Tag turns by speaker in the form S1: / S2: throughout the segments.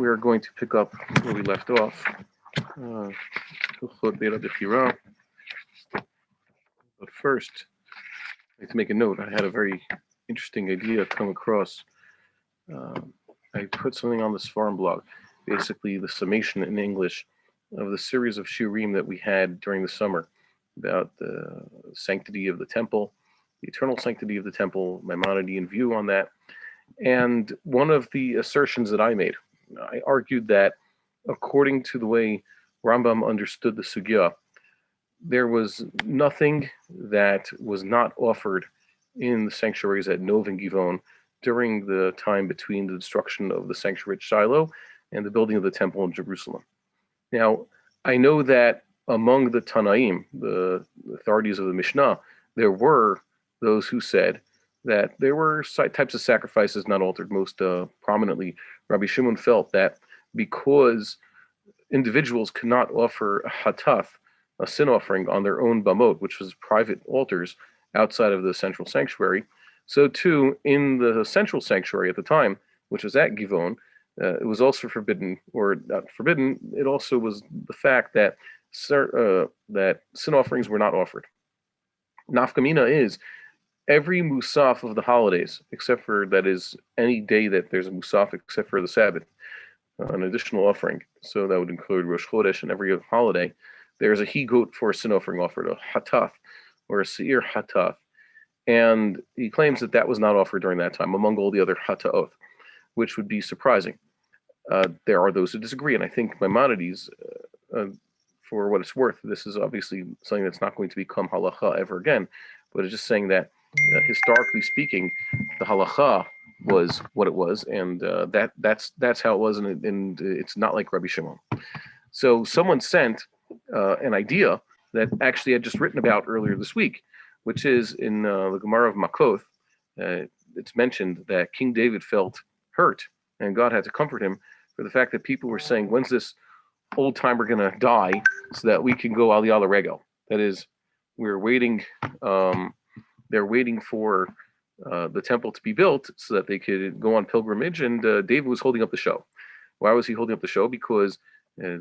S1: we're going to pick up where we left off. Hilchot Beit HaBechira. But first, I'd like to make a note. I had a very interesting idea come across. I put something on this forum blog, basically the summation in English of the series of shiurim that we had during the summer about the sanctity of the temple, the eternal sanctity of the temple, Maimonidean view on that. And one of the assertions that I made, I argued that according to the way Rambam understood the sugya, there was nothing that was not offered in the sanctuaries at Nov and Givon during the time between the destruction of the sanctuary at Shiloh and the building of the temple in Jerusalem. Now, I know that among the Tanaim, the authorities of the Mishnah, there were those who said that there were types of sacrifices not altered. Most prominently, Rabbi Shimon felt that because individuals could not offer a hatath, a sin offering, on their own bamot, which was private altars outside of the central sanctuary, so too in the central sanctuary at the time, which was at Givon, it was also forbidden, or not forbidden, it also was the fact that that sin offerings were not offered. Nafkamina is every musaf of the holidays, except for, that is, any day that there's a musaf except for the Sabbath, an additional offering. So that would include Rosh Chodesh and every holiday. There's a he-goat for a sin offering offered, a hatath, or a seir hatath. And he claims that that was not offered during that time, among all the other hataoth, which would be surprising. There are those who disagree, and I think Maimonides, for what it's worth, this is obviously something that's not going to become halacha ever again, but it's just saying that historically speaking, the halacha was what it was, and that's how it was, and it's not like Rabbi Shimon. So someone sent an idea that actually I had just written about earlier this week, which is in the Gemara of Makoth. It's mentioned that King David felt hurt, and God had to comfort him for the fact that people were saying, when's this old timer going to die so that we can go Ali Ala Regel? That is, we're waiting, they're waiting for the temple to be built so that they could go on pilgrimage, and David was holding up the show. Why was he holding up the show? Because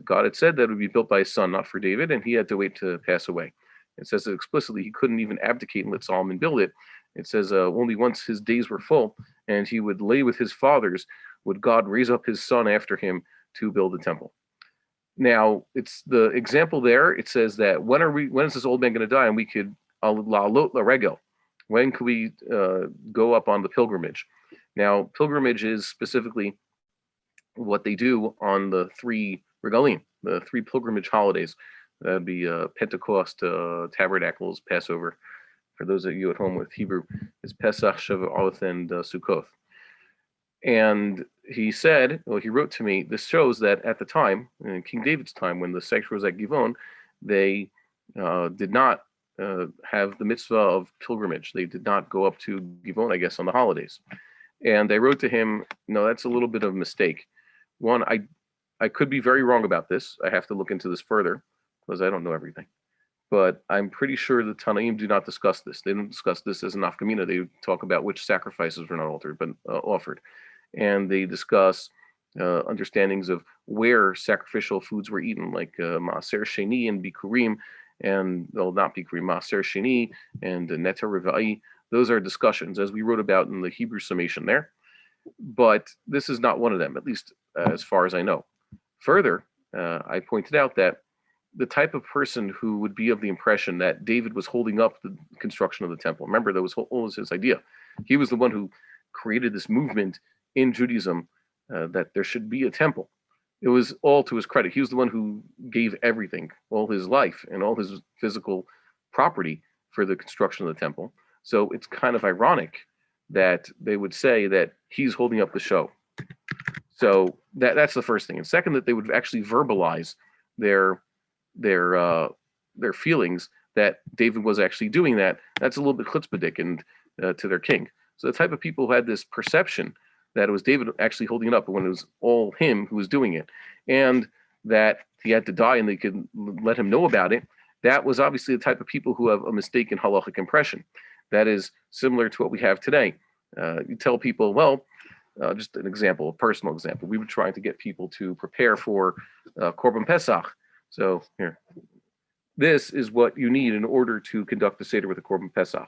S1: God had said that it would be built by his son, not for David, and he had to wait to pass away. It says that explicitly he couldn't even abdicate and let Solomon build it. It says only once his days were full and he would lay with his fathers would God raise up his son after him to build the temple. Now, it's the example there. It says that when is this old man going to die, and we could la'alot laregel? When could we go up on the pilgrimage? Now, pilgrimage is specifically what they do on the three regalim, the three pilgrimage holidays. That'd be Pentecost, Tabernacles, Passover. For those of you at home with Hebrew, it's Pesach, Shavuot, and Sukkot. And he said, well, he wrote to me, this shows that at the time, in King David's time, when the sanctuary was at Givon, they did not have the mitzvah of pilgrimage. They did not go up to Givon, I guess, on the holidays. And I wrote to him, no, that's a little bit of a mistake. One, I could be very wrong about this. I have to look into this further, because I don't know everything. But I'm pretty sure the Tanaim do not discuss this. They don't discuss this as an nafkamina. They talk about which sacrifices were not altered, but offered. And they discuss understandings of where sacrificial foods were eaten, like Maaser Sheni and Bikurim, and, well, not Bikurim, Maaser Sheni and Neter Revai. Those are discussions, as we wrote about in the Hebrew summation there. But this is not one of them, at least as far as I know. Further, I pointed out that the type of person who would be of the impression that David was holding up the construction of the temple. Remember, that was his idea. He was the one who created this movement in Judaism that there should be a temple. It was all to his credit. He was the one who gave everything, all his life and all his physical property for the construction of the temple. So it's kind of ironic that they would say that he's holding up the show. So that's the first thing. And second, that they would actually verbalize their feelings that David was actually doing that. That's a little bit chutzpahdik and to their king. So the type of people who had this perception that it was David actually holding it up, when it was all him who was doing it, and that he had to die and they could let him know about it, that was obviously the type of people who have a mistaken halachic impression. That is similar to what we have today. You tell people, well, Just an example, a personal example. We were trying to get people to prepare for Korban Pesach. So here, this is what you need in order to conduct the Seder with a Korban Pesach.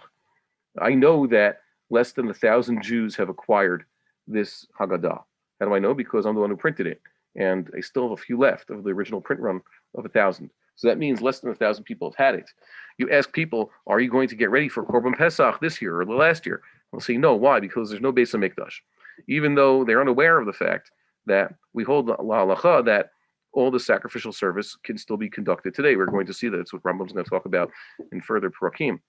S1: I know that less than 1,000 Jews have acquired this Haggadah. How do I know? Because I'm the one who printed it, and I still have a few left of the original print run of 1,000. So that means less than 1,000 people have had it. You ask people, are you going to get ready for Korban Pesach this year or the last year? They'll say no. Why? Because there's no Beis HaMikdash. Even though they're unaware of the fact that we hold la halacha that all the sacrificial service can still be conducted today. We're going to see that. It's what Rambam's going to talk about in further parakim.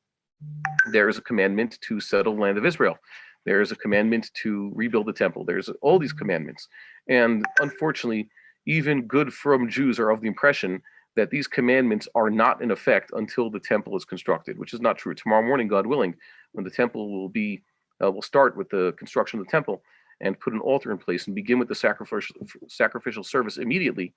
S1: There is a commandment to settle the land of Israel. There is a commandment to rebuild the temple. There's all these commandments. And unfortunately, even good from Jews are of the impression that these commandments are not in effect until the temple is constructed, which is not true. Tomorrow morning, God willing, when the temple will start with the construction of the temple and put an altar in place and begin with the sacrificial service immediately,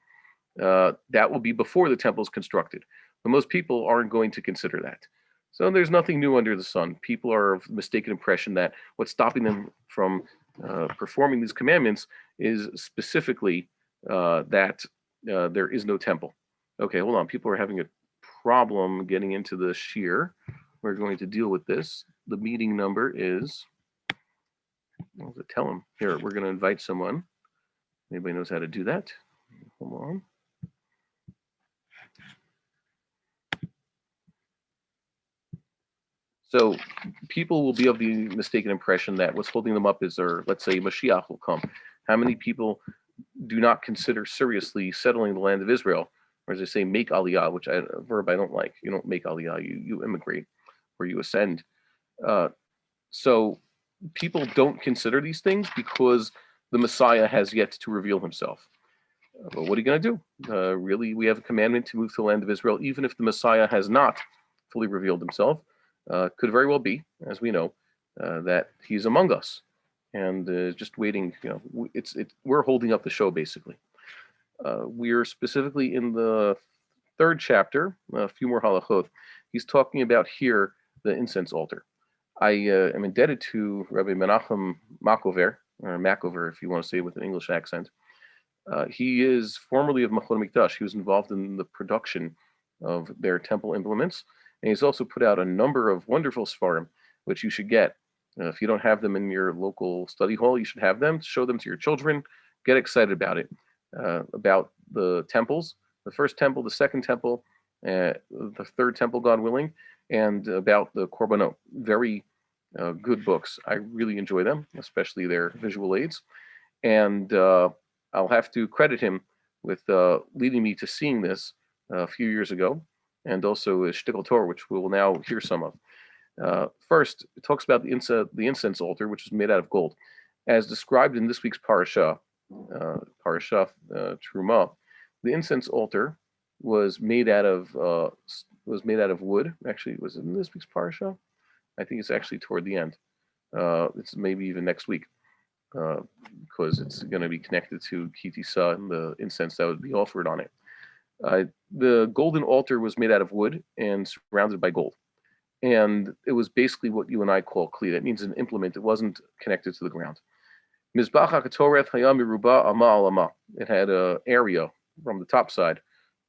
S1: that will be before the temple is constructed. But most people aren't going to consider that. So there's nothing new under the sun. People are of the mistaken impression that what's stopping them from performing these commandments is specifically that there is no temple. Okay, hold on. People are having a problem getting into the shir. We're going to deal with this. The meeting number is, what does it tell them? Here, we're going to invite someone. Anybody knows how to do that? Hold on. So people will be of the mistaken impression that what's holding them up is, or let's say Mashiach will come. How many people do not consider seriously settling the land of Israel? Or as they say, make aliyah, which a verb I don't like. You don't make aliyah, you immigrate, or you ascend. So people don't consider these things because the Messiah has yet to reveal himself. But what are you going to do? Really, we have a commandment to move to the land of Israel, even if the Messiah has not fully revealed himself. Could very well be, as we know, that he's among us and just waiting. We're holding up the show, basically. We're specifically in the 3rd chapter, a few more halachot. He's talking about here the incense altar. I am indebted to Rabbi Menachem Makover, or Makover, if you want to say it with an English accent. He is formerly of Machon Mikdash. He was involved in the production of their temple implements. And he's also put out a number of wonderful Sfarim, which you should get. If you don't have them in your local study hall, you should have them. Show them to your children. Get excited about it, about the temples, the first temple, the second temple, the third temple, God willing, and about the Korbanot. Very good books. I really enjoy them, especially their visual aids. And I'll have to credit him with leading me to seeing this a few years ago, and also Shtickle Torah, which we will now hear some of. First, it talks about the incense altar, which is made out of gold. As described in this week's parasha, Truma, the incense altar was made out of wood. Actually, it was in this week's parasha. I think it's actually toward the end. It's maybe even next week, because it's going to be connected to Kitisa and the incense that would be offered on it. The golden altar was made out of wood and surrounded by gold. And it was basically what you and I call kli. That means an implement. It wasn't connected to the ground. Mizbach HaKatoreth Hayam Miruba Ama Al Ama. It had an area from the top side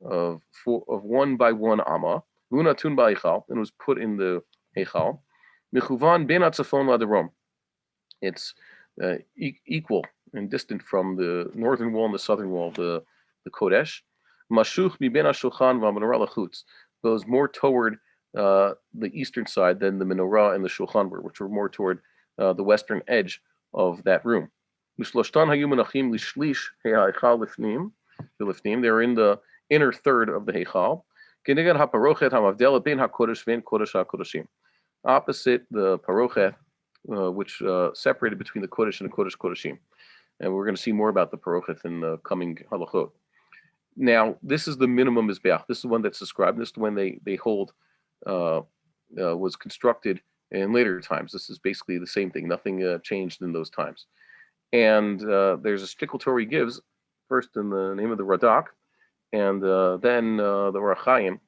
S1: of 1 by 1 Ama. V'unatun ba'Eichal, and it was put in the Heichal. Mechuvan ben Hatzafon la'Darom. It's equal and distant from the northern wall and the southern wall of the Kodesh. Mashuch mi ben HaShulchan v'Menorah Lachutz goes more toward the eastern side than the menorah and the shulchan were, which were more toward the western edge of that room. They were in the inner third of the heichal, opposite the parochet, which separated between the kodesh and the kodesh kodeshim. And we're going to see more about the parochet in the coming halachot. Now, this is the minimum mizbeach. This is the one that's described. This is the one they hold was constructed in later times. This is basically the same thing. Nothing changed in those times. And there's a shtickle Torah he gives, first in the name of the Radak, and then the Bar-Hayim.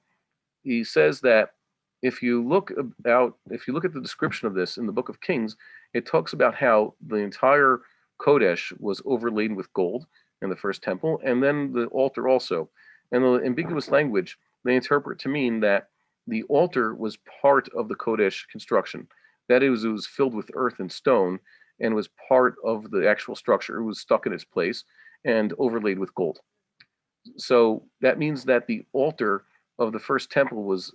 S1: He says that if you look at the description of this in the Book of Kings, it talks about how the entire Kodesh was overlaid with gold in the first temple, and then the altar also. And the ambiguous language they interpret to mean that the altar was part of the Kodesh construction. That is, it was filled with earth and stone and was part of the actual structure. It was stuck in its place and overlaid with gold. So that means that the altar of the first temple was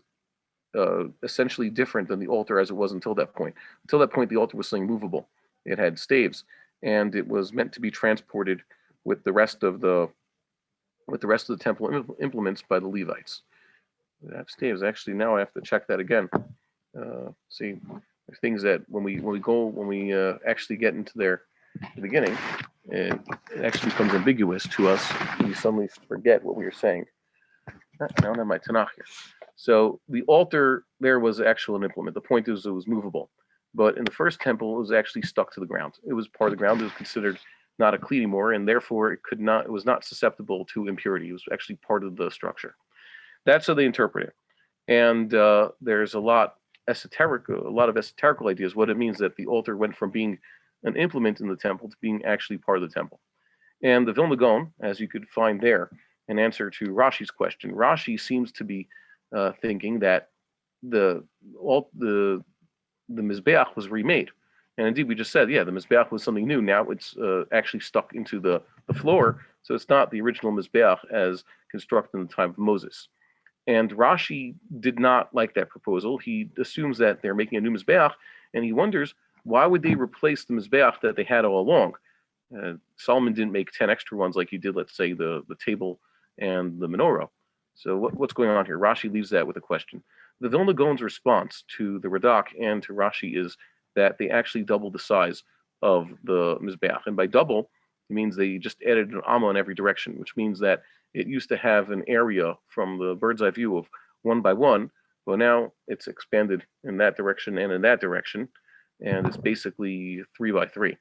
S1: essentially different than the altar as it was until that point. Until that point, the altar was something movable. It had staves, and it was meant to be transported with the rest of the temple implements by the Levites. They have staves. Actually, now I have to check that again. See, there's things that when we actually get into the beginning, it actually becomes ambiguous to us. We suddenly forget what we were saying. I don't have my Tanakh here. So the altar there was actually an implement. The point is it was movable. But in the first temple, it was actually stuck to the ground. It was part of the ground. It was considered not a cleat anymore, and therefore it was not susceptible to impurity. It was actually part of the structure. That's how they interpret it. And there's a lot of esoterical ideas, what it means that the altar went from being an implement in the temple to being actually part of the temple. And the Vilna Gaon, as you could find there, in answer to Rashi's question, Rashi seems to be thinking that the Mizbeach was remade. And indeed, we just said, the Mizbeach was something new. Now it's actually stuck into the floor, so it's not the original Mizbeach as constructed in the time of Moses. And Rashi did not like that proposal. He assumes that they're making a new Mizbeach, and he wonders, why would they replace the Mizbeach that they had all along? Solomon didn't make 10 extra ones like he did, let's say, the table and the menorah. So what's going on here? Rashi leaves that with a question. The Vilna Gaon's response to the Radak and to Rashi is that they actually doubled the size of the Mizbeach. And by double, it means they just added an amma in every direction, which means that it used to have an area from the bird's eye view of 1 by 1, but now it's expanded in that direction and in that direction, and it's basically 3 by 3.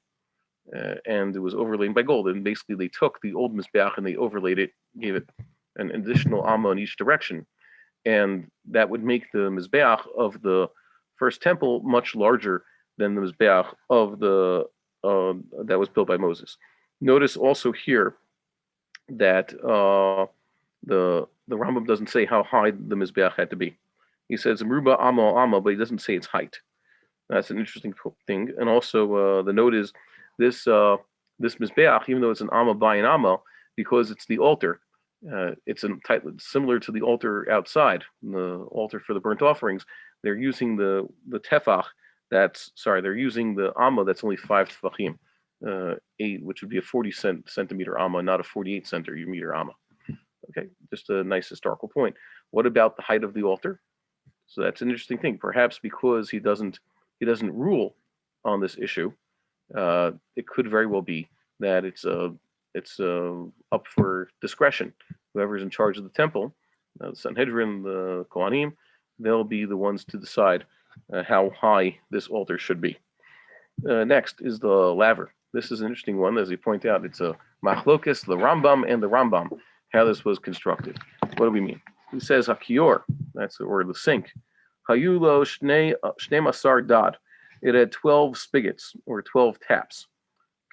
S1: And it was overlaid by gold. And basically they took the old Mizbeach and they overlaid it, gave it an additional amma in each direction. And that would make the Mizbeach of the first temple much larger than the Mizbeach of the that was built by Moses. Notice also here that the Rambam doesn't say how high the Mizbeach had to be. He says Meruba amma, but he doesn't say its height. That's an interesting thing. And also the note is this Mizbeach, even though it's an amma by an amma, because it's the altar, it's similar to the altar outside, the altar for the burnt offerings. They're using the tefach. They're using the amma that's only 5 tefachim, 8, which would be a 40 centimeter amma, not a 48 centimeter amma. Okay, just a nice historical point. What about the height of the altar? So that's an interesting thing. Perhaps because he doesn't rule on this issue, it could very well be that it's up for discretion. Whoever's in charge of the temple, the Sanhedrin, the Kohanim, they'll be the ones to decide how high this altar should be. Next is the laver. This is an interesting one, as you point out. It's a machlokes, the Rambam and the Rambam, how this was constructed. What do we mean? He says hakior, that's the word, the sink. Hayulo shnei masar dad. It had 12 spigots or 12 taps.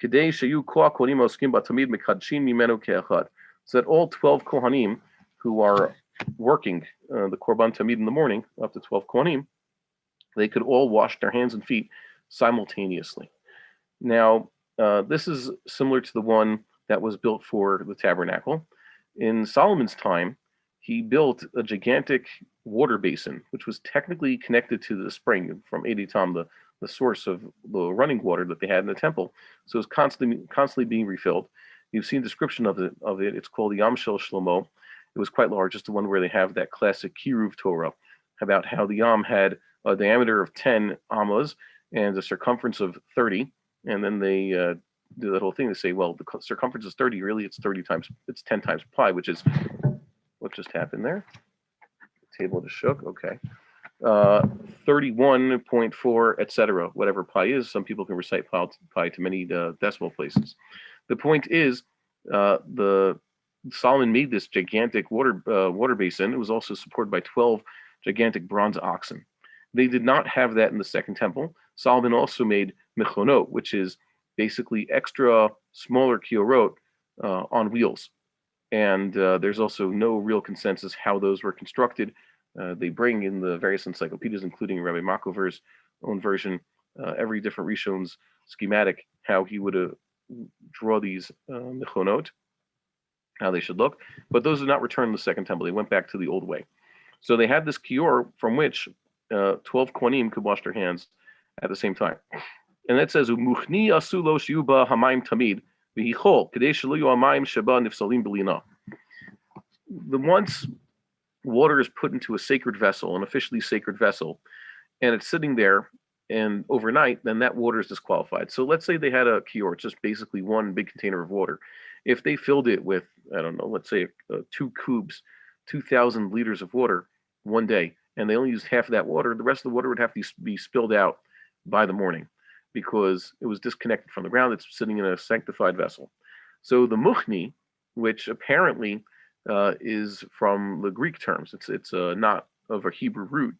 S1: Kedei shayu koach kohanim oskim batamid mekadshin mimenu ke'echad. So that all 12 kohanim who are working the korban tamid in the morning, up to 12 kohanim, they could all wash their hands and feet simultaneously. Now, this is similar to the one that was built for the tabernacle. In Solomon's time, he built a gigantic water basin, which was technically connected to the spring from Editam, the source of the running water that they had in the temple. So it was constantly being refilled. You've seen a description of it. It's called the Yam Shel Shlomo. It was quite large. It's the one where they have that classic Kiruv Torah about how the Yam had a diameter of 10 ammas and a circumference of 30. And then they do that whole thing. They say, well, the circumference is 30. Really, it's 10 times pi, which is what just happened there. The table just shook. Okay. 31.4, etc. Whatever pi is. Some people can recite pi to many decimal places. The point is, the Solomon made this gigantic water basin. It was also supported by 12 gigantic bronze oxen. They did not have that in the second temple. Solomon also made mechonot, which is basically extra smaller kiorot on wheels. And there's also no real consensus how those were constructed. They bring in the various encyclopedias, including Rabbi Makover's own version, every different Rishon's schematic, how he would draw these mechonot, how they should look. But those did not return in the Second Temple. They went back to the old way. So they had this kior from which 12 kohanim could wash their hands at the same time. And that says, "Umuchni asulo shiuba hamayim tamid v'hichol kadei shelo yu hamayim sheba nifsalim b'lina." The once water is put into a sacred vessel, an officially sacred vessel, and it's sitting there, and overnight, then that water is disqualified. So let's say they had a kior, it's just basically one big container of water. If they filled it with, I don't know, let's say 2 cubes, 2,000 liters of water one day, and they only used half of that water, the rest of the water would have to be spilled out by the morning because it was disconnected from the ground. It's sitting in a sanctified vessel. So the muchni, which apparently is from the Greek terms, it's not of a Hebrew root,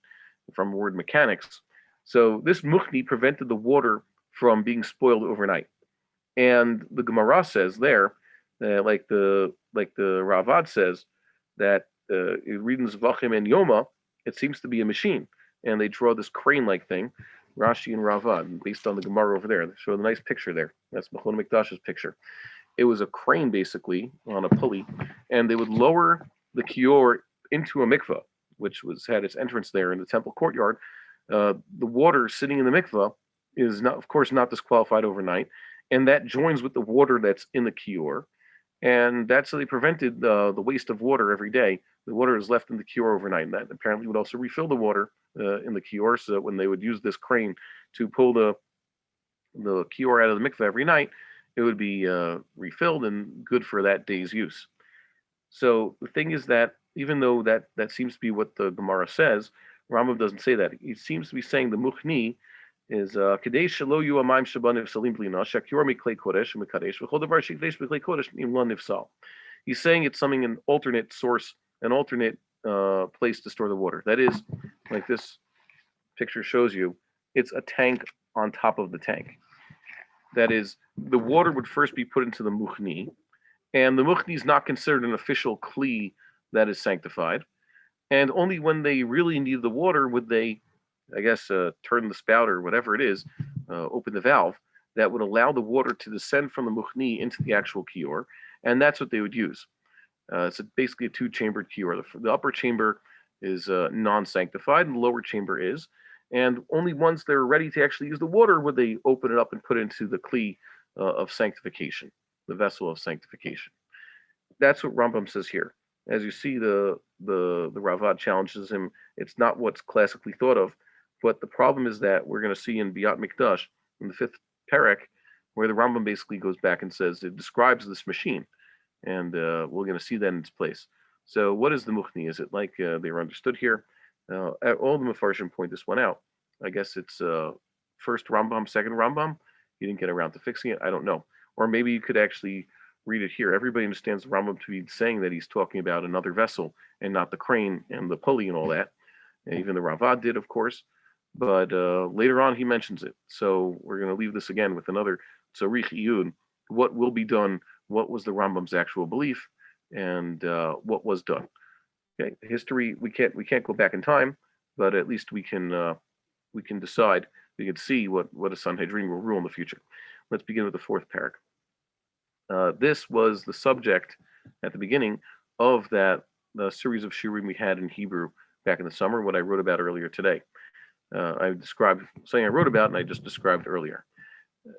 S1: from the word mechanics. So this muchni prevented the water from being spoiled overnight. And the Gemara says there, like the Ravad says, that reading Zvachim and Yoma, it seems to be a machine, and they draw this crane-like thing, Rashi and Ravad, based on the Gemara over there. They show the nice picture there. That's Machon Mikdash's picture. It was a crane basically on a pulley, and they would lower the kior into a mikvah, which had its entrance there in the temple courtyard. The water sitting in the mikvah is not, of course, not disqualified overnight, and that joins with the water that's in the kior, and that's how they prevented the waste of water every day. The water is left in the kior overnight, and that apparently would also refill the water in the kior, so that when they would use this crane to pull the kior out of the mikvah every night, it would be refilled and good for that day's use. So the thing is that even though that seems to be what the Gemara says, Rambam doesn't say that. He seems to be saying the muchni is kadei shelo yu amayim sheba nifsalim blina shakior miklei kodesh mikadesh v'chol davar shekdesh miklei kodesh im lo nifsal. He's saying it's something, an alternate source, an alternate place to store the water. That is, like this picture shows you, it's a tank on top of the tank. That is, the water would first be put into the muchni, and the muchni is not considered an official kli that is sanctified. And only when they really need the water would they, I guess, turn the spout or whatever it is, open the valve that would allow the water to descend from the muchni into the actual kior, and that's what they would use. It's basically a 2-chambered kior. The upper chamber is non-sanctified, and the lower chamber is. And only once they're ready to actually use the water would they open it up and put it into the kli of sanctification, the vessel of sanctification. That's what Rambam says here. As you see, the Ravad challenges him. It's not what's classically thought of, but the problem is that we're going to see in Biyat Mikdash, in the 5th Perek, where the Rambam basically goes back and says, it describes this machine, and we're going to see that in its place. So what is the muchni? Is it like they were understood here? All the Mefarshim point this one out. I guess it's first Rambam, second Rambam. He didn't get around to fixing it. I don't know. Or maybe you could actually read it here. Everybody understands the Rambam to be saying that he's talking about another vessel and not the crane and the pulley and all that. And even the Ravad did, of course. But later on, he mentions it. So we're going to leave this again with another Tzarich Iyun. What will be done? What was the Rambam's actual belief? And what was done? Okay, history, we can't go back in time, but at least we can decide, we can see what a Sanhedrin will rule in the future. Let's begin with the 4th parak. This was the subject at the beginning of the series of shiurim we had in Hebrew back in the summer, what I wrote about earlier today. I described something I wrote about and I just described earlier.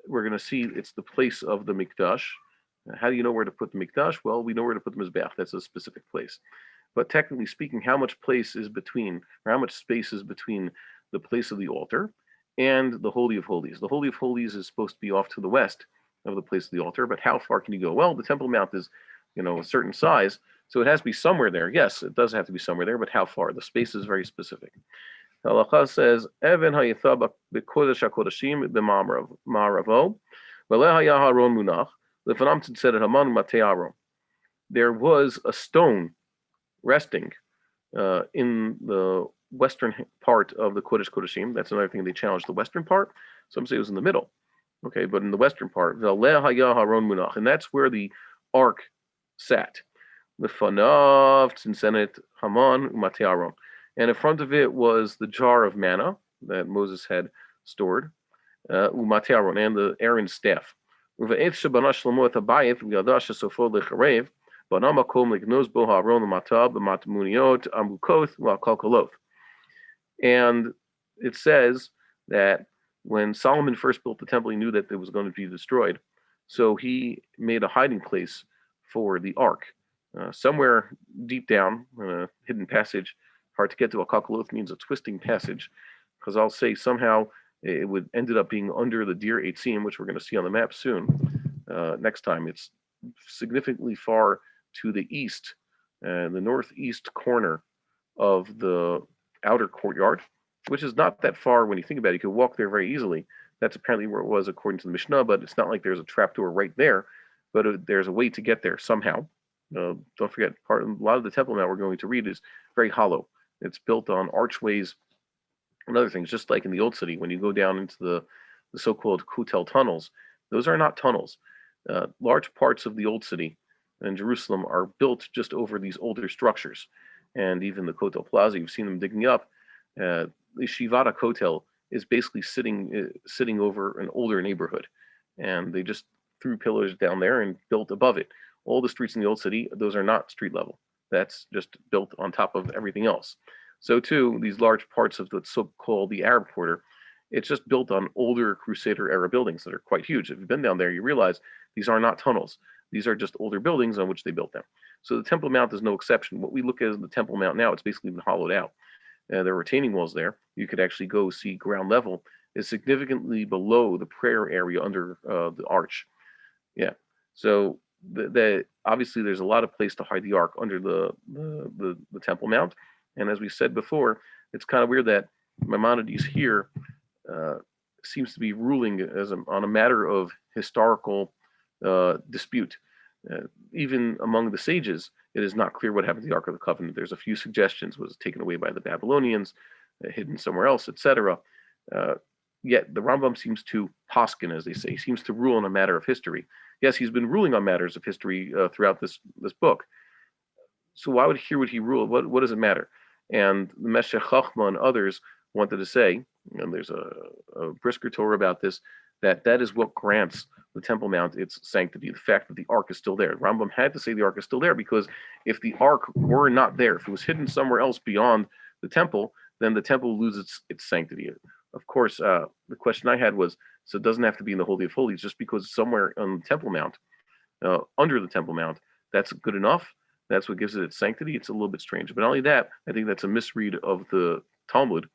S1: We're going to see it's the place of the Mikdash. How do you know where to put the Mikdash? Well, we know where to put the Mizbeach. That's a specific place. But technically speaking, how much place is between, or how much space is between the place of the altar and the Holy of Holies? The Holy of Holies is supposed to be off to the west of the place of the altar, but how far can you go? Well, the Temple Mount is, a certain size, so it has to be somewhere there. Yes, it does have to be somewhere there, but how far? The space is very specific. Halacha says, Even hayitha b'kodesh hakodeshim b'ma'aravo, v'leh haya haron munach, lefanam tzedek haman matei Aaron. There was a stone resting in the western part of the Kodesh Kodeshim. That's another thing they challenged, the western part. Some say it was in the middle. Okay, but in the western part, and that's where the ark sat. Lefanav Tzimtzenet Haman Umate Aaron. And in front of it was the jar of manna that Moses had stored, Umate Aaron, and the Aaron's staff. Uva'et shebana Shlomo et habayit v'yada shesofo lecharev, bana makom legnoz bo ha'aron l'mata b'matmuniot amukoth v'akalkaloth. And it says that when Solomon first built the temple, he knew that it was going to be destroyed. So he made a hiding place for the ark. Somewhere deep down, in a hidden passage, hard to get to. A kakaloth means a twisting passage, because I'll say somehow it would ended up being under the Deir Eitzim, which we're going to see on the map soon. Next time, it's significantly far to the east, the northeast corner of the outer courtyard, which is not that far when you think about it. You could walk there very easily. That's apparently where it was according to the Mishnah, but it's not like there's a trapdoor right there, but there's a way to get there somehow. Don't forget, a lot of the Temple Mount we're going to read is very hollow. It's built on archways and other things, just like in the Old City. When you go down into the so-called Kotel tunnels, those are not tunnels. Large parts of the Old City in Jerusalem are built just over these older structures. And even the Kotel Plaza, you've seen them digging up. The Shivata Kotel is basically sitting over an older neighborhood. And they just threw pillars down there and built above it. All the streets in the Old City, those are not street level. That's just built on top of everything else. So too, these large parts of the so-called the Arab Quarter, it's just built on older Crusader era buildings that are quite huge. If you've been down there, you realize these are not tunnels. These are just older buildings on which they built them. So the Temple Mount is no exception. What we look at as the Temple Mount now, it's basically been hollowed out. There are retaining walls there. You could actually go see ground level is significantly below the prayer area under the arch. Yeah. So obviously there's a lot of place to hide the ark under the Temple Mount. And as we said before, it's kind of weird that Maimonides here seems to be ruling on a matter of historical dispute. Even among the sages, it is not clear what happened to the Ark of the Covenant. There's a few suggestions. Was it taken away by the Babylonians, hidden somewhere else, etc. Yet the Rambam seems to poskin, as they say, he seems to rule on a matter of history. Yes, he's been ruling on matters of history throughout this book. So why would he rule? What does it matter? And the Meshech Chochmah and others wanted to say, and there's a brisker Torah about this, that is what grants the Temple Mount its sanctity, the fact that the Ark is still there. Rambam had to say the Ark is still there because if the Ark were not there, if it was hidden somewhere else beyond the temple, then the temple loses its sanctity. Of course, the question I had was, so it doesn't have to be in the Holy of Holies, just because it's somewhere on the Temple Mount, under the Temple Mount, that's good enough. That's what gives it its sanctity. It's a little bit strange. But not only that, I think that's a misread of the Talmud.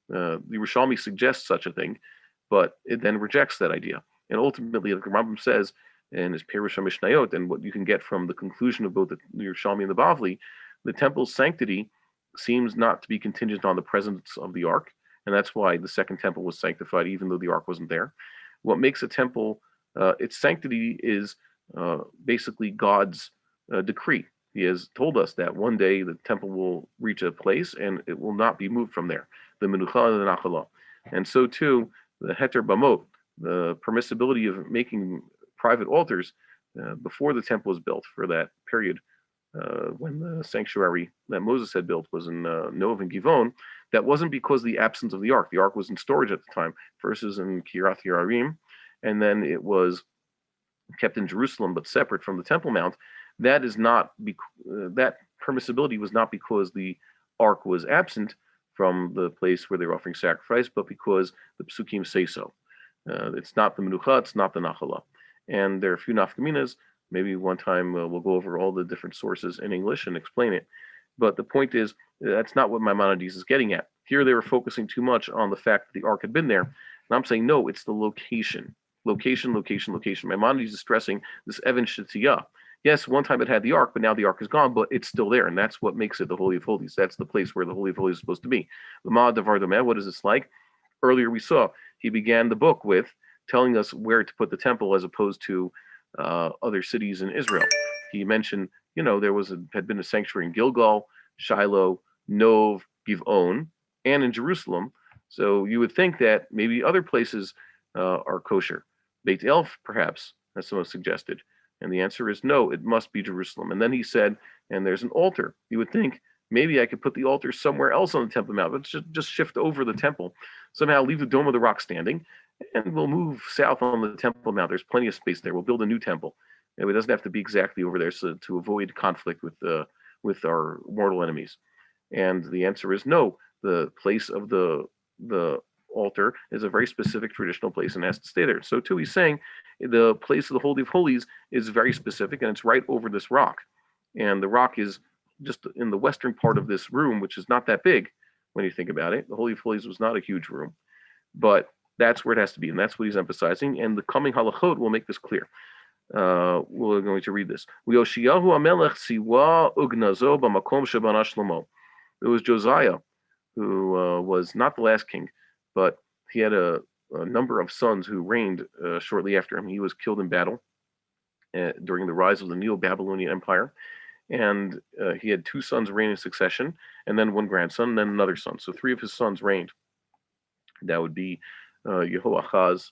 S1: The Yerushalmi suggests such a thing, but it then rejects that idea. And ultimately, like the Rambam says in his Perush HaMishnayot, and what you can get from the conclusion of both the Yerushalmi and the Bavli, the temple's sanctity seems not to be contingent on the presence of the Ark, and that's why the second temple was sanctified, even though the Ark wasn't there. What makes a temple, its sanctity is basically God's decree. He has told us that one day the temple will reach a place and it will not be moved from there, the Menucha and the Nachala. And so too, the Heter Bamot, the permissibility of making private altars before the temple was built for that period when the sanctuary that Moses had built was in Nov and Givon, that wasn't because of the absence of the ark. The ark was in storage at the time, versus in Kiriath Yearim, and then it was kept in Jerusalem but separate from the Temple Mount. That is not that permissibility was not because the ark was absent from the place where they were offering sacrifice, but because the psukim say so. It's not the menucha, it's not the nachala. And there are a few nafkaminas. Maybe one time we'll go over all the different sources in English and explain it. But the point is, that's not what Maimonides is getting at. Here they were focusing too much on the fact that the ark had been there. And I'm saying, no, it's the location. Location. Maimonides is stressing this Evan Shetiyah. Yes, one time it had the ark, but now the ark is gone, but it's still there. And that's what makes it the Holy of Holies. That's the place where the Holy of Holies is supposed to be. What is this like? Earlier we saw, he began the book with telling us where to put the temple as opposed to other cities in Israel. He mentioned, there had been a sanctuary in Gilgal, Shiloh, Nov, Givon, and in Jerusalem. So you would think that maybe other places are kosher. Beit El, perhaps, as someone suggested. And the answer is no, it must be Jerusalem. And then he said, and there's an altar. You would think maybe I could put the altar somewhere else on the Temple Mount, but just shift over the temple, somehow leave the Dome of the Rock standing, and we'll move south on the Temple Mount. There's plenty of space there. We'll build a new temple. And it doesn't have to be exactly over there so to avoid conflict with our mortal enemies. And the answer is no. The place of the altar is a very specific traditional place and has to stay there. So too, he's saying the place of the Holy of Holies is very specific and it's right over this rock. And the rock is just in the western part of this room, which is not that big when you think about it. The Holy of Holies was not a huge room, but that's where it has to be. And that's what he's emphasizing. And the coming halachot will make this clear. We're going to read this. It was Josiah who was not the last king, but he had a number of sons who reigned shortly after him. He was killed in battle during the rise of the Neo-Babylonian Empire, and he had two sons reign in succession, and then one grandson, and then another son. So three of his sons reigned. That would be Yehoahaz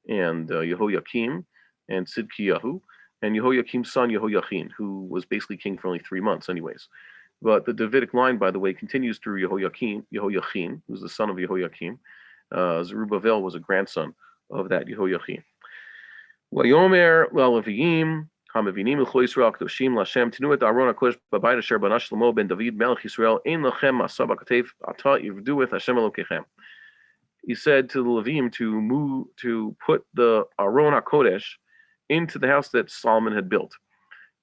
S1: and Yehoiakim and Sidkiyahu, and Yehoiakim's son Yehoiachin, who was basically king for only 3 months anyways. But the Davidic line, by the way, continues through Yehoiachin, who's the son of Yehoiakim. Zerubbabel was a grandson of that Yehoiachin. Vayomer la'Leviim ha'mevinim l'chol Yisrael kadoshim l'Hashem tinu et Aaron hakodesh b'bayit asher bana Shlomo ben David melech Yisrael ein lachem masa b'katef ata yivdu et Hashem Elokechem. He said to the Levim to put the Aaron HaKodesh into the house that Solomon had built.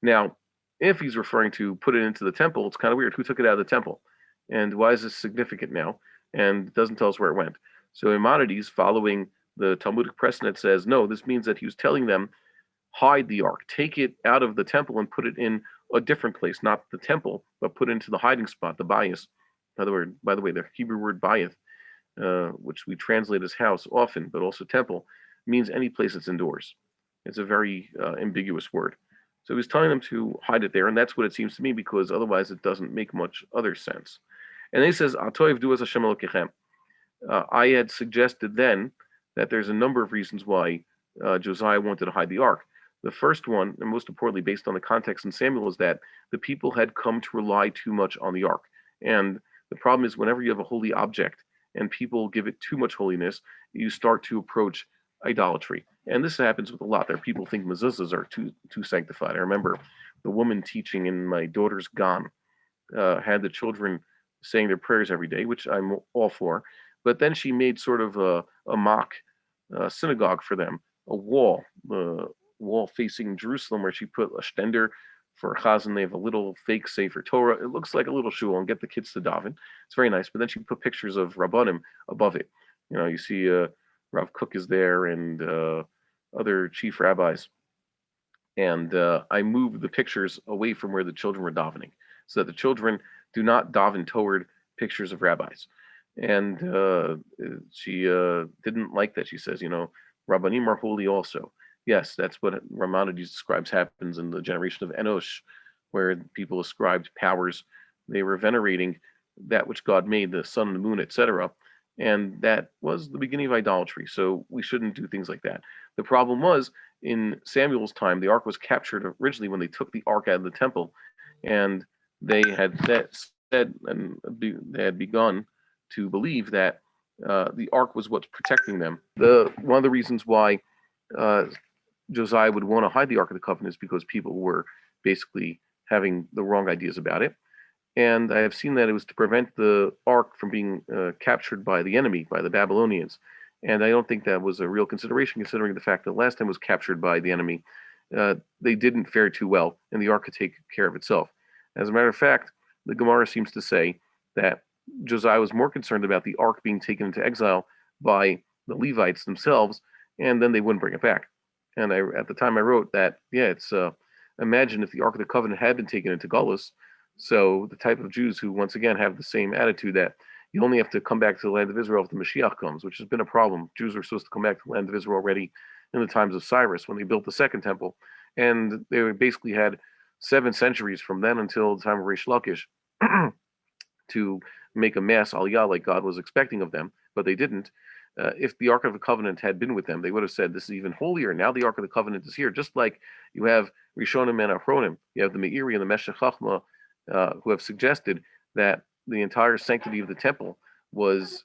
S1: Now, if he's referring to put it into the temple, it's kind of weird. Who took it out of the temple? And why is this significant now? And it doesn't tell us where it went. So Maimonides, following the Talmudic precedent, says, no, this means that he was telling them, hide the ark, take it out of the temple and put it in a different place, not the temple, but put it into the hiding spot, the bayis. By the way, the Hebrew word bayith, which we translate as house often, but also temple, means any place that's indoors. It's a very ambiguous word. So he's telling them to hide it there, and that's what it seems to me, because otherwise it doesn't make much other sense. And he says, I had suggested then that there's a number of reasons why Josiah wanted to hide the ark. The first one, and most importantly based on the context in Samuel, is that the people had come to rely too much on the ark. And the problem is whenever you have a holy object and people give it too much holiness, you start to approach idolatry. And this happens with a lot. There are people who think mezuzahs are too sanctified. I remember the woman teaching in my daughter's gan had the children saying their prayers every day, which I'm all for. But then she made sort of a mock synagogue for them, a wall facing Jerusalem, where she put a stender for Chazan. They have a little fake Sefer Torah. It looks like a little shul and get the kids to daven. It's very nice. But then she put pictures of Rabbanim above it. You know, you see Rav Kook is there and other chief rabbis. And I moved the pictures away from where the children were davening, so that the children do not daven toward pictures of rabbis. And she didn't like that. She says, Rabbanim are holy also. Yes, that's what Maimonides describes happens in the generation of Enosh, where people ascribed powers. They were venerating that which God made, the sun and the moon, etc. And that was the beginning of idolatry. So we shouldn't do things like that. The problem was, in Samuel's time, the ark was captured originally when they took the ark out of the temple, and they had said and they had begun to believe that the ark was what's protecting them. One of the reasons why Josiah would want to hide the Ark of the Covenant is because people were basically having the wrong ideas about it. And I have seen that it was to prevent the Ark from being captured by the enemy, by the Babylonians. And I don't think that was a real consideration, considering the fact that last time it was captured by the enemy, they didn't fare too well, and the Ark could take care of itself. As a matter of fact, the Gemara seems to say that Josiah was more concerned about the Ark being taken into exile by the Levites themselves, and then they wouldn't bring it back. And at the time I wrote that, it's imagine if the Ark of the Covenant had been taken into Gullus. So the type of Jews who, once again, have the same attitude that you only have to come back to the land of Israel if the Mashiach comes, which has been a problem. Jews were supposed to come back to the land of Israel already in the times of Cyrus when they built the second temple. And they basically had 7 centuries from then until the time of Reish Lakish to make a mass aliyah like God was expecting of them, but they didn't. if the Ark of the Covenant had been with them, they would have said, "This is even holier." Now the Ark of the Covenant is here, just like you have Rishonim and Achronim, you have the Meiri and the Meshech Chachma, who have suggested that the entire sanctity of the temple was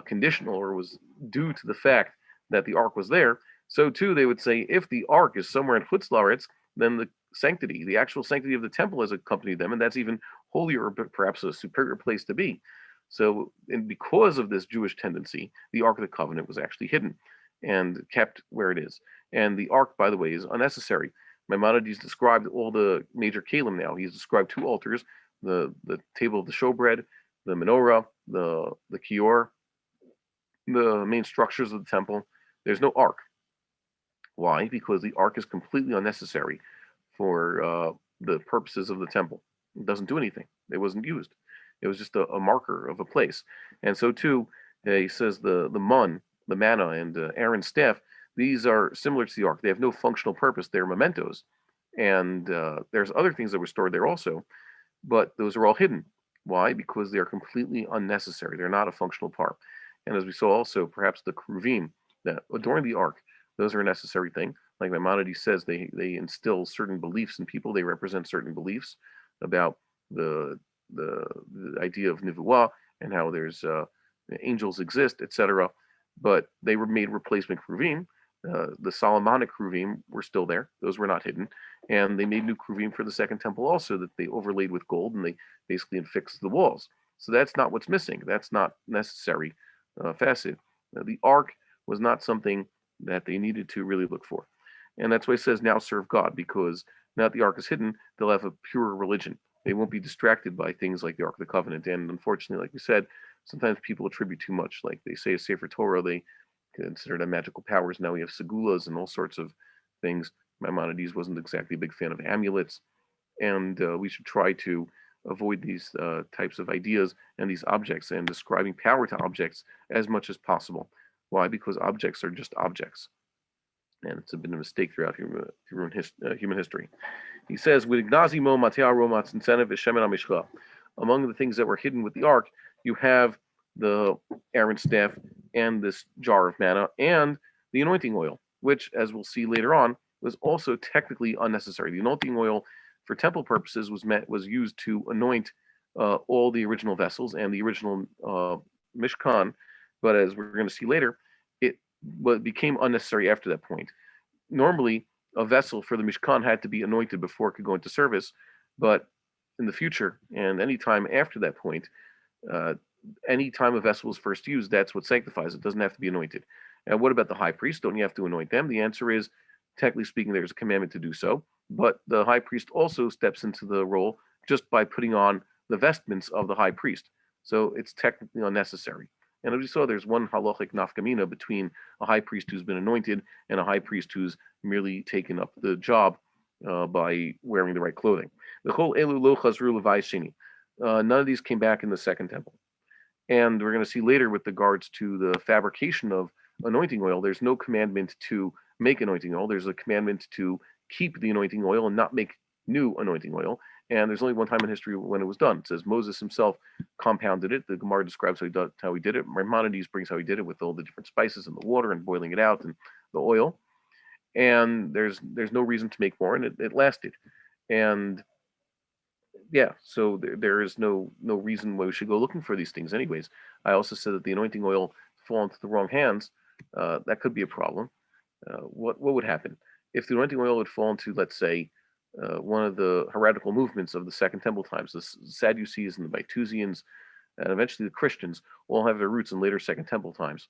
S1: conditional or was due to the fact that the Ark was there. So too, they would say, if the Ark is somewhere in Chutz La'aretz, then the sanctity, the actual sanctity of the temple, has accompanied them, and that's even holier, or perhaps a superior place to be. So, and because of this Jewish tendency, the Ark of the Covenant was actually hidden and kept where it is. And the Ark, by the way, is unnecessary. Maimonides described all the major kalim now. He's described two altars, the table of the showbread, the menorah, the kior, the main structures of the temple. There's no Ark. Why? Because the Ark is completely unnecessary for the purposes of the temple. It doesn't do anything. It wasn't used. It was just a marker of a place. And so too, he says the manna, and Aaron's staff, these are similar to the Ark. They have no functional purpose. They're mementos. And there's other things that were stored there also, but those are all hidden. Why? Because they are completely unnecessary. They're not a functional part. And as we saw also, perhaps the kruvim that adorn the Ark, those are a necessary thing. Like Maimonides says, they instill certain beliefs in people. They represent certain beliefs about the idea of nivuah and how there's angels exist, etc. But they were made replacement kruvim. The Solomonic kruvim were still there; those were not hidden, and they made new kruvim for the second temple also that they overlaid with gold and they basically affixed the walls. So that's not what's missing. That's not necessary facet. The ark was not something that they needed to really look for, and that's why it says now serve God, because now that the ark is hidden, they'll have a pure religion. They won't be distracted by things like the Ark of the Covenant. And unfortunately, like we said, sometimes people attribute too much. Like they say a Sefer Torah, they consider them magical powers. Now we have segulas and all sorts of things. Maimonides wasn't exactly a big fan of amulets. And we should try to avoid these types of ideas and these objects and ascribing power to objects as much as possible. Why? Because objects are just objects. And it's been a mistake throughout human history. He says, among the things that were hidden with the ark, you have the Aaron staff and this jar of manna and the anointing oil, which, as we'll see later on, was also technically unnecessary. The anointing oil, for temple purposes, was used to anoint all the original vessels and the original Mishkan, but as we're going to see later, it became unnecessary after that point. Normally, a vessel for the Mishkan had to be anointed before it could go into service, but in the future and any time after that point, any time a vessel is first used, that's what sanctifies it. It doesn't have to be anointed. And what about the high priest? Don't you have to anoint them? The answer is, technically speaking, there's a commandment to do so, but the high priest also steps into the role just by putting on the vestments of the high priest. So it's technically unnecessary. And as we saw, there's one halachic nafkamina between a high priest who's been anointed and a high priest who's merely taken up the job by wearing the right clothing. None of these came back in the second temple. And we're going to see later with regards to the fabrication of anointing oil, there's no commandment to make anointing oil. There's a commandment to keep the anointing oil and not make new anointing oil. And there's only one time in history when it was done. It says Moses himself compounded it. The Gemara describes how he did it. Maimonides brings how he did it with all the different spices and the water and boiling it out and the oil. And there's no reason to make more, and it lasted. And yeah, so there is no reason why we should go looking for these things anyways. I also said that the anointing oil fall into the wrong hands. That could be a problem. What would happen if the anointing oil would fall into, let's say, one of the heretical movements of the Second Temple times, the Sadducees and the Baitusians, and eventually the Christians all have their roots in later Second Temple times.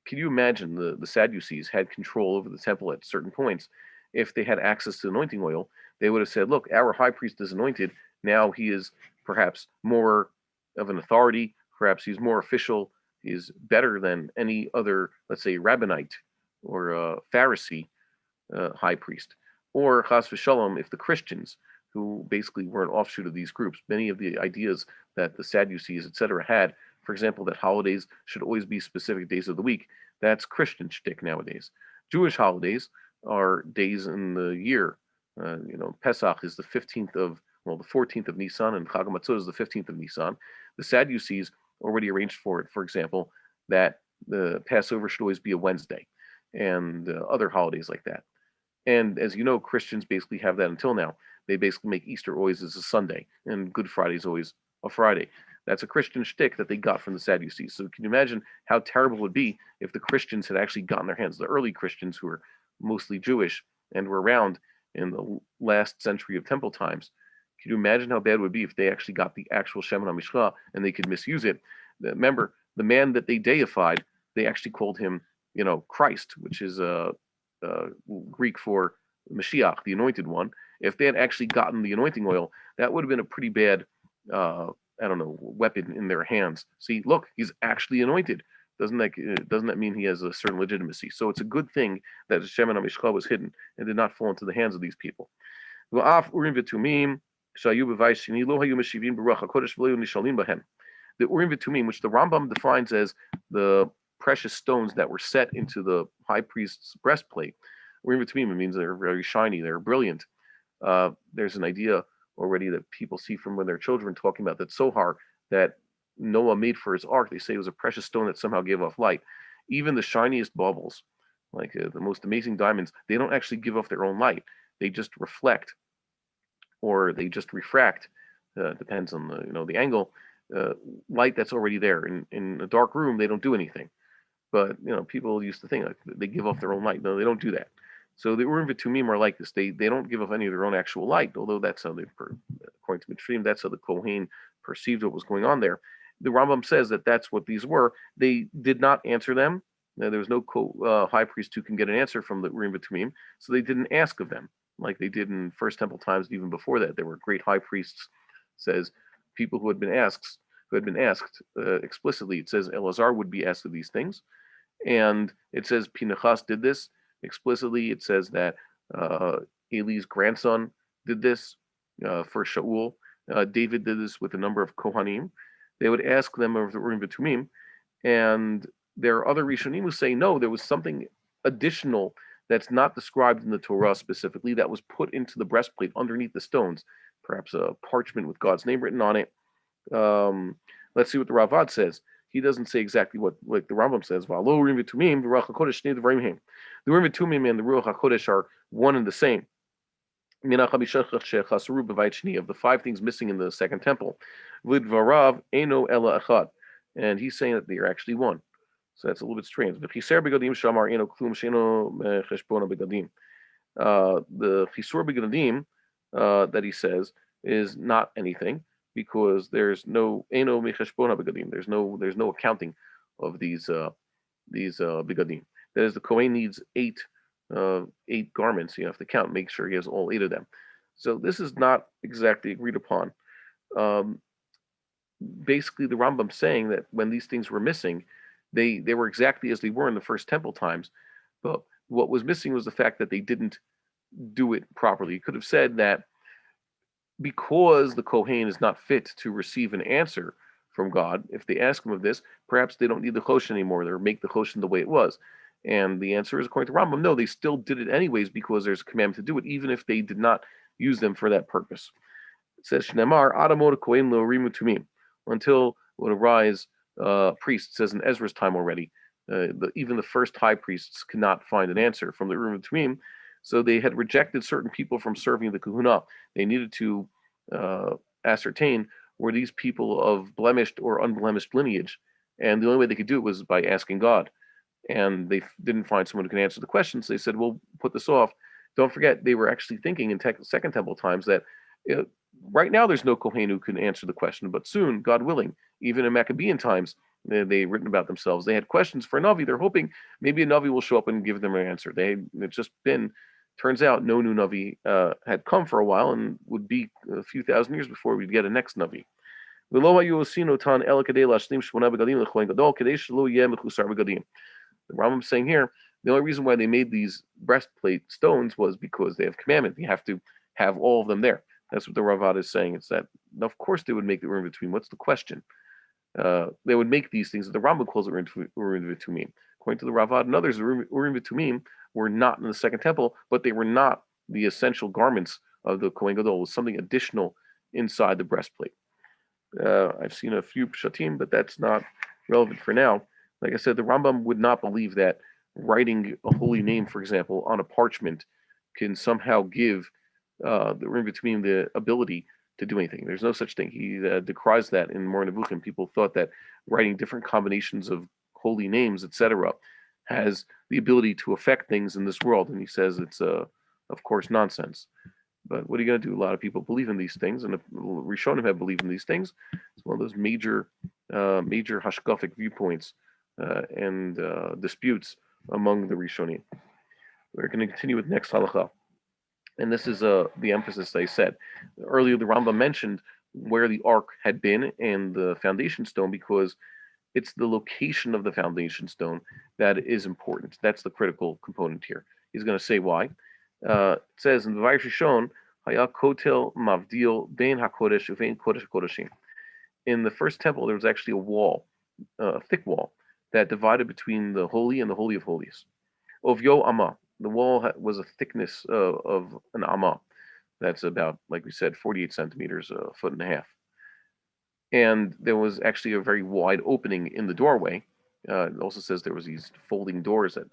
S1: Can you imagine the Sadducees had control over the temple at certain points? If they had access to anointing oil, they would have said, look, our high priest is anointed. Now he is perhaps more of an authority. Perhaps he's more official. He is better than any other, let's say, rabbinite or Pharisee high priest. Or chas v'shalom, if the Christians, who basically were an offshoot of these groups, many of the ideas that the Sadducees, etc., had, for example, that holidays should always be specific days of the week, that's Christian shtick nowadays. Jewish holidays are days in the year. Pesach is the 14th of Nisan, and Chag HaMatzot is the 15th of Nisan. The Sadducees already arranged for it, for example, that The Passover should always be a Wednesday, and other holidays like that. And as you know, Christians basically have that until now. They basically make Easter always as a Sunday, and Good Friday is always a Friday. That's a Christian shtick that they got from the Sadducees. So can you imagine how terrible it would be if the Christians had actually gotten their hands, the early Christians who were mostly Jewish and were around in the last century of temple times? Can you imagine how bad it would be if they actually got the actual Shemin HaMishcha and they could misuse it? Remember, the man that they deified, they actually called him, Christ, which is Greek for Mashiach, the anointed one. If they had actually gotten the anointing oil, that would have been a pretty bad, I don't know, weapon in their hands. See, look, he's actually anointed. Doesn't that mean he has a certain legitimacy? So it's a good thing that the Shemin HaMishcha was hidden and did not fall into the hands of these people. The Urim V'Tumim, which the Rambam defines as the precious stones that were set into the high priest's breastplate. Urim V'Tumim means they're very shiny, they're brilliant. There's an idea already that people see from when they're children talking about that Sohar that Noah made for his ark. They say it was a precious stone that somehow gave off light. Even the shiniest baubles, like the most amazing diamonds, they don't actually give off their own light. They just reflect, or they just refract. Depends on the angle. Light that's already there. In a dark room, they don't do anything. But people used to think like they give off their own light. No, they don't do that. So the Urim V'Tumim are like this. They don't give off any of their own actual light, although that's how according to Mitzrayim, that's how the Kohen perceived what was going on there. The Rambam says that that's what these were. They did not answer them. There was no high priest who can get an answer from the Urim V'Tumim, so they didn't ask of them like they did in First Temple times. Even before that, there were great high priests. Says people who had been asked explicitly. It says Elazar would be asked of these things, and it says Pinchas did this explicitly. It says that Eli's grandson did this for Shaul. David did this with a number of Kohanim. They would ask them of the Urim V'Tumim, and there are other Rishonim who say no, there was something additional that's not described in the Torah specifically that was put into the breastplate underneath the stones, perhaps a parchment with God's name written on it. Let's see what the Ravad says. He doesn't say exactly what like the Rambam says. The Urim V'Tumim and the Ruach HaKodesh are one and the same. Of the 5 things missing in the second temple, and he's saying that they are actually one. So that's a little bit strange. The Chisur Begadim that he says is not anything, because there's no begadim. There's no accounting of these begadim. That is, the Kohen needs 8 garments. You have to count, make sure he has all 8 of them. So this is not exactly agreed upon. Basically, the Rambam's saying that when these things were missing, they were exactly as they were in the first temple times, but what was missing was the fact that they didn't do it properly. You could have said that because the Kohen is not fit to receive an answer from God, if they ask him of this, perhaps they don't need the Choshen anymore. They'll make the Choshen the way it was. And the answer is, according to Rambam, no, they still did it anyways because there's a commandment to do it, even if they did not use them for that purpose. It says, Shnemar, Adamot Kohen lo rimu tumim, until would arise priests, says in Ezra's time already. Even the first high priests cannot find an answer from the Urim Tumim, so they had rejected certain people from serving the Kahuna. They needed to ascertain were these people of blemished or unblemished lineage, and the only way they could do it was by asking God. And they didn't find someone who can answer the questions. So they said, "We'll put this off." Don't forget, they were actually thinking in Second Temple times that right now there's no Kohen who can answer the question, but soon, God willing, even in Maccabean times, they written about themselves. They had questions for a Navi. They're hoping maybe a Navi will show up and give them an answer. It's just been, turns out, no new Navi had come for a while and would be a few thousand years before we'd get a next Navi. The Rambam's saying here, the only reason why they made these breastplate stones was because they have commandment. You have to have all of them there. That's what the Ravad is saying. It's that, of course, they would make the Urim V'Tumim. What's the question? They would make these things that the Rambam calls Urim V'Tumim. According to the Ravad and others, Urim V'Tumim were not in the second temple, but they were not the essential garments of the Kohen Gadol. It was something additional inside the breastplate. I've seen a few pshatim, but that's not relevant for now. Like I said, the Rambam would not believe that writing a holy name, for example, on a parchment can somehow give the in between the ability to do anything. There's no such thing. He decries that in Moreh Nevuchim. People thought that writing different combinations of holy names, etc., has the ability to affect things in this world, and he says it's of course nonsense. But what are you going to do? A lot of people believe in these things, and the Rishonim have believed in these things. It's one of those major hashkafic viewpoints and disputes among the Rishonim. We're going to continue with next halacha, and this is the emphasis I said earlier. The Rambam mentioned where the ark had been and the foundation stone because it's the location of the foundation stone that is important. That's the critical component here. He's going to say why. It says in the Vayis Rishon, Haya Kotel Mavdil Bein HaKodesh Uvein Kodesh HaKodeshim. In the first temple, there was actually a wall, a thick wall, that divided between the holy and the holy of holies. Ovyo Amma. The wall was a thickness of an Amma. That's about, like we said, 48 centimeters, a foot and a half. And there was actually a very wide opening in the doorway. It also says there was these folding doors that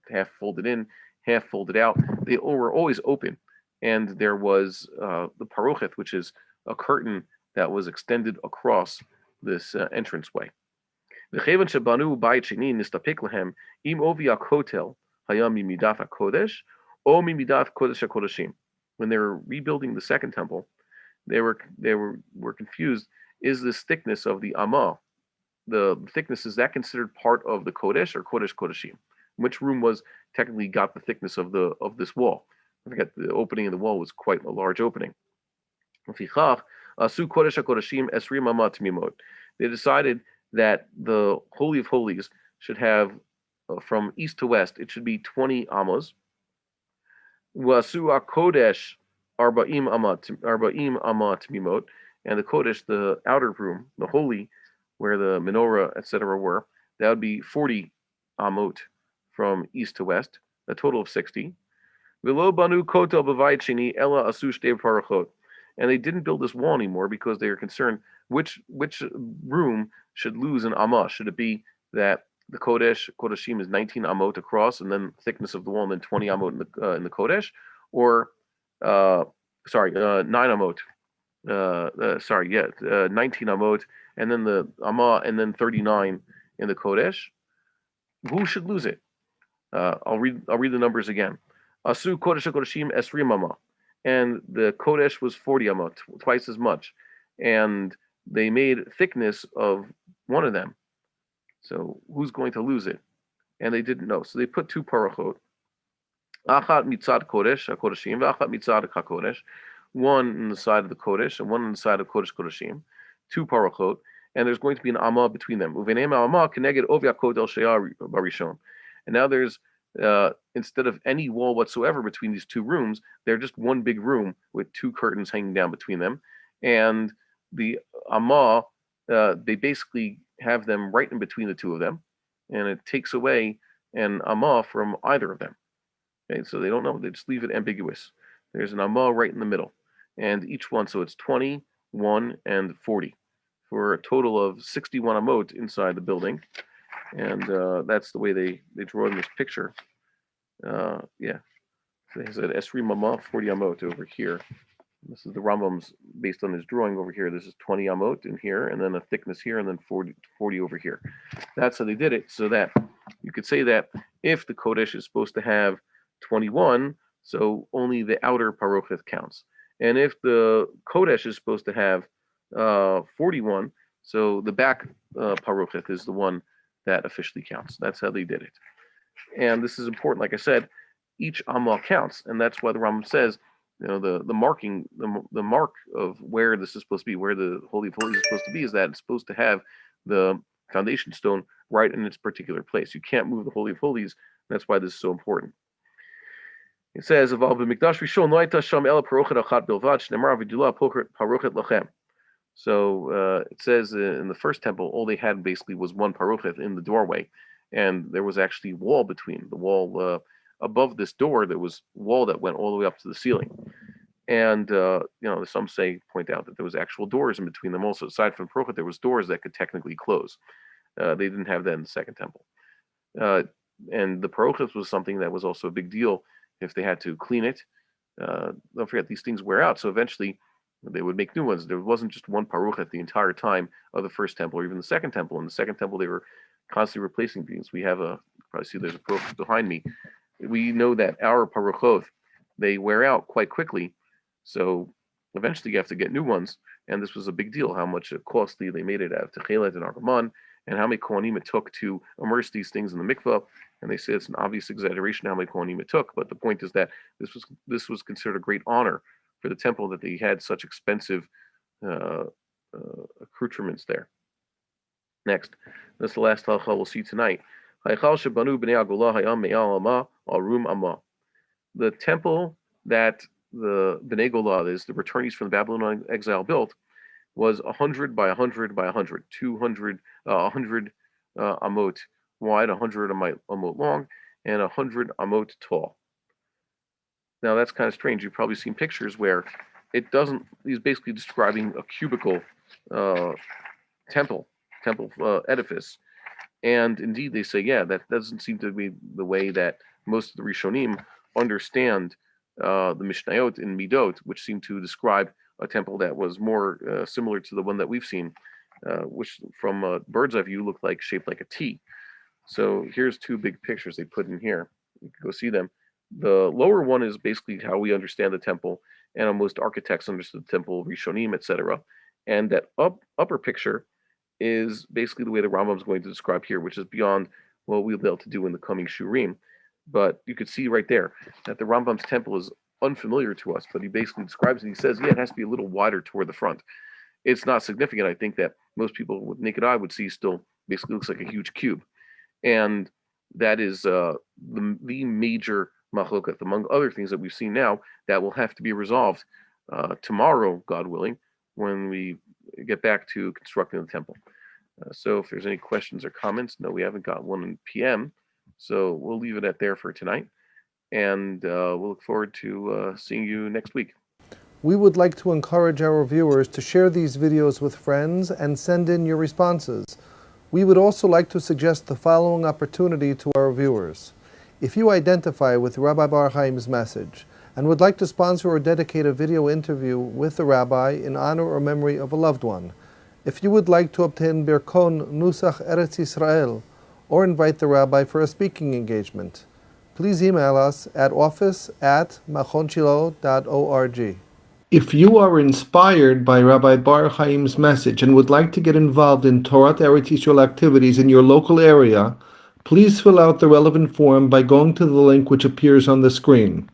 S1: half folded in, half folded out. They were always open, and there was the parochet, which is a curtain that was extended across this entranceway. When they were rebuilding the second temple, they were confused. Is this thickness of the Amma, the thickness, is that considered part of the Kodesh or Kodesh Kodeshim? Which room was technically got the thickness of this wall? I forget, the opening in the wall was quite a large opening. They decided that the Holy of Holies should have from east to west, it should be 20 Amos. Wasu Kodesh Arba'im Amma Tmimot, and the Kodesh, the outer room, the holy, where the menorah, etc., were, that would be 40 Amot from east to west, a total of 60. V'lo banu kotel b'vayit sheni ela asu shtei parachot, and they didn't build this wall anymore because they were concerned which room should lose an Amma. Should it be that the Kodeshim is 19 Amot across, and then thickness of the wall, and then 20 Amot in the Kodesh, or 9 Amot. 19 Amot, and then the Amma, and then 39 in the Kodesh. Who should lose it? I'll read the numbers again. Asu Kodesh Kodeshim Esrim Amma, and the Kodesh was 40 Amma, twice as much, and they made thickness of one of them. So who's going to lose it? And they didn't know. So they put two parachot. Achat mitzad Kodesh HaKodeshim, v'achat mitzad HaKodesh. One on the side of the Kodesh and one on the side of Kodesh Kodeshim. Two parachot. And there's going to be an Amma between them. Uveneim Amma keneged ovi HaKodel sheyah barishon. And now there's, instead of any wall whatsoever between these two rooms, they're just one big room with two curtains hanging down between them. And the Amma, they basically have them right in between the two of them, and it takes away an Amma from either of them. Okay, so they don't know, they just leave it ambiguous. There's an Amma right in the middle, and each one, so it's 20, 1, and 40, for a total of 61 Amot inside the building. And that's the way they draw in this picture. Yeah, so they said Esri Amma, 40 Amot over here. This is the Rambam's based on his drawing over here. This is 20 Amot in here, and then a thickness here, and then 40 over here. That's how they did it, so that you could say that if the Kodesh is supposed to have 21, so only the outer parochet counts. And if the Kodesh is supposed to have 41, so the back parochet is the one that officially counts. That's how they did it. And this is important. Like I said, each Amma counts, and that's why the Rambam says, the marking, the mark of where this is supposed to be, where the Holy of Holies is supposed to be, is that it's supposed to have the foundation stone right in its particular place. You can't move the Holy of Holies. That's why this is so important. It says, so it says in the first temple, all they had basically was one parochet in the doorway, and there was actually a wall between the wall. Above this door, there was a wall that went all the way up to the ceiling. And, some point out that there was actual doors in between them also. Aside from Parochet, there was doors that could technically close. They didn't have that in the Second Temple. And the parochos was something that was also a big deal if they had to clean it. Don't forget, these things wear out, so eventually they would make new ones. There wasn't just one parochet the entire time of the first temple or even the second temple. In the second temple, they were constantly replacing things. We have you probably see there's a parochet behind me. We know that our parochot, they wear out quite quickly, so eventually you have to get new ones. And this was a big deal, how much costly they made it out of Techelet and Argaman, and how many Kohanim it took to immerse these things in the mikvah. And they say it's an obvious exaggeration how many Kohanim it took, but the point is that this was considered a great honor for the temple that they had such expensive accoutrements there. Next, that's the last halacha we'll see tonight. The temple that the Bnei Golah, is the returnees from the Babylonian exile, built was 100 by 100 by 100, 100 amot wide, 100 amot long, and 100 amot tall. Now that's kind of strange. You've probably seen pictures where it doesn't. He's basically describing a cubical temple edifice, and indeed they say, yeah, that doesn't seem to be the way that most of the Rishonim understand the Mishnayot in Midot, which seem to describe a temple that was more similar to the one that we've seen, which from a bird's eye view looked like shaped like a T. So here's two big pictures they put in here. You can go see them. The lower one is basically how we understand the temple, and how most architects understood the temple, Rishonim, etc. And that upper picture is basically the way the Rambam is going to describe here, which is beyond what we'll be able to do in the coming Shurim. But you could see right there that the Rambam's temple is unfamiliar to us, but he basically describes it. He says, yeah, it has to be a little wider toward the front. It's not significant. I think that most people with naked eye would see still basically looks like a huge cube. And that is the major machloket, among other things that we've seen now, that will have to be resolved tomorrow, God willing, when we get back to constructing the temple. So if there's any questions or comments, no, we haven't got one in PM, so we'll leave it at there for tonight. And we'll look forward to seeing you next week.
S2: We would like to encourage our viewers to share these videos with friends and send in your responses. We would also like to suggest the following opportunity to our viewers. If you identify with Rabbi Bar-Hayim's message and would like to sponsor or dedicate a video interview with the rabbi in honor or memory of a loved one, if you would like to obtain Birkon Nusach Eretz Yisrael or invite the rabbi for a speaking engagement, please email us at office@machonshilo.org. If you are inspired by Rabbi Bar-Hayim's message and would like to get involved in Torah Eretz Yisrael activities in your local area, please fill out the relevant form by going to the link which appears on the screen.